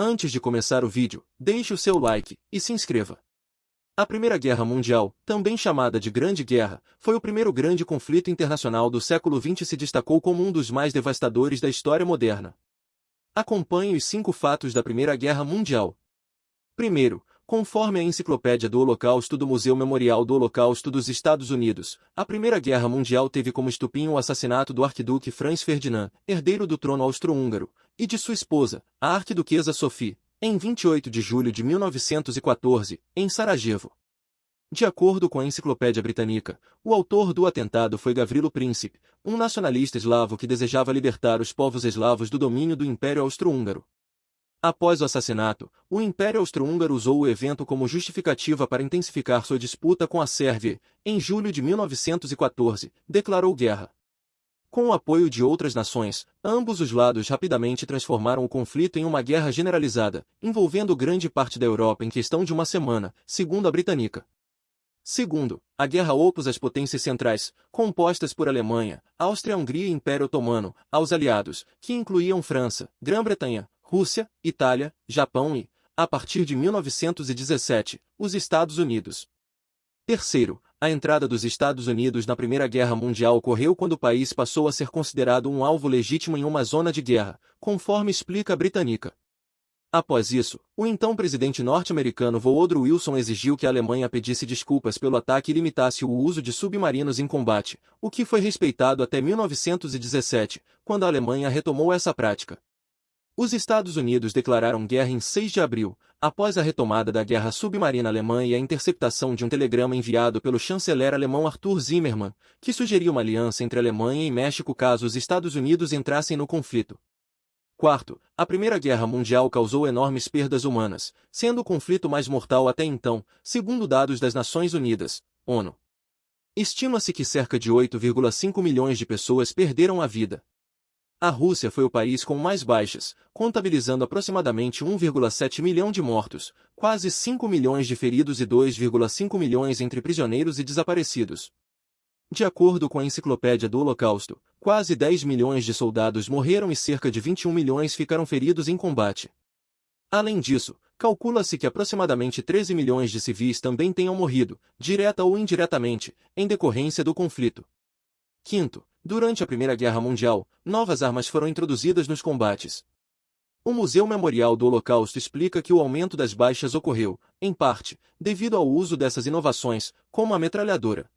Antes de começar o vídeo, deixe o seu like e se inscreva. A Primeira Guerra Mundial, também chamada de Grande Guerra, foi o primeiro grande conflito internacional do século XX e se destacou como um dos mais devastadores da história moderna. Acompanhe os 5 fatos da Primeira Guerra Mundial. Primeiro, conforme a Enciclopédia do Holocausto do Museu Memorial do Holocausto dos Estados Unidos, a Primeira Guerra Mundial teve como estupim o assassinato do arquiduque Franz Ferdinand, herdeiro do trono austro-húngaro, e de sua esposa, a arquiduquesa Sophie, em 28 de julho de 1914, em Sarajevo. De acordo com a Enciclopédia Britânica, o autor do atentado foi Gavrilo Princip, um nacionalista eslavo que desejava libertar os povos eslavos do domínio do Império Austro-Húngaro. Após o assassinato, o Império Austro-Húngaro usou o evento como justificativa para intensificar sua disputa com a Sérvia e, em julho de 1914, declarou guerra. Com o apoio de outras nações, ambos os lados rapidamente transformaram o conflito em uma guerra generalizada, envolvendo grande parte da Europa em questão de uma semana, segundo a britânica. Segundo, a guerra opôs as potências centrais, compostas por Alemanha, Áustria-Hungria e Império Otomano, aos aliados, que incluíam França, Grã-Bretanha, Rússia, Itália, Japão e, a partir de 1917, os Estados Unidos. Terceiro, a entrada dos Estados Unidos na Primeira Guerra Mundial ocorreu quando o país passou a ser considerado um alvo legítimo em uma zona de guerra, conforme explica a britânica. Após isso, o então presidente norte-americano Woodrow Wilson exigiu que a Alemanha pedisse desculpas pelo ataque e limitasse o uso de submarinos em combate, o que foi respeitado até 1917, quando a Alemanha retomou essa prática. Os Estados Unidos declararam guerra em 6 de abril, após a retomada da guerra submarina alemã e a interceptação de um telegrama enviado pelo chanceler alemão Arthur Zimmermann, que sugeria uma aliança entre Alemanha e México caso os Estados Unidos entrassem no conflito. Quarto, a Primeira Guerra Mundial causou enormes perdas humanas, sendo o conflito mais mortal até então, segundo dados das Nações Unidas, ONU. Estima-se que cerca de 8,5 milhões de pessoas perderam a vida. A Rússia foi o país com mais baixas, contabilizando aproximadamente 1,7 milhão de mortos, quase 5 milhões de feridos e 2,5 milhões entre prisioneiros e desaparecidos. De acordo com a Enciclopédia do Holocausto, quase 10 milhões de soldados morreram e cerca de 21 milhões ficaram feridos em combate. Além disso, calcula-se que aproximadamente 13 milhões de civis também tenham morrido, direta ou indiretamente, em decorrência do conflito. Quinto, durante a Primeira Guerra Mundial, novas armas foram introduzidas nos combates. O Museu Memorial do Holocausto explica que o aumento das baixas ocorreu, em parte, devido ao uso dessas inovações, como a metralhadora.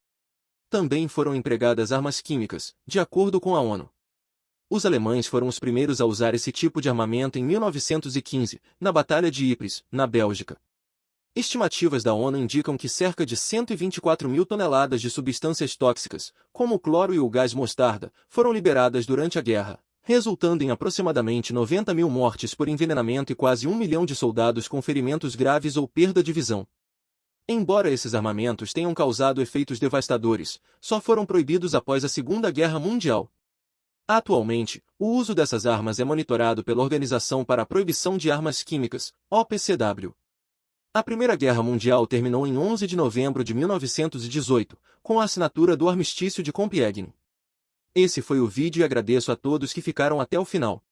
Também foram empregadas armas químicas, de acordo com a ONU. Os alemães foram os primeiros a usar esse tipo de armamento em 1915, na Batalha de Ypres, na Bélgica. Estimativas da ONU indicam que cerca de 124 mil toneladas de substâncias tóxicas, como o cloro e o gás mostarda, foram liberadas durante a guerra, resultando em aproximadamente 90 mil mortes por envenenamento e quase 1 milhão de soldados com ferimentos graves ou perda de visão. Embora esses armamentos tenham causado efeitos devastadores, só foram proibidos após a Segunda Guerra Mundial. Atualmente, o uso dessas armas é monitorado pela Organização para a Proibição de Armas Químicas, OPCW. A Primeira Guerra Mundial terminou em 11 de novembro de 1918, com a assinatura do Armistício de Compiègne. Esse foi o vídeo e agradeço a todos que ficaram até o final.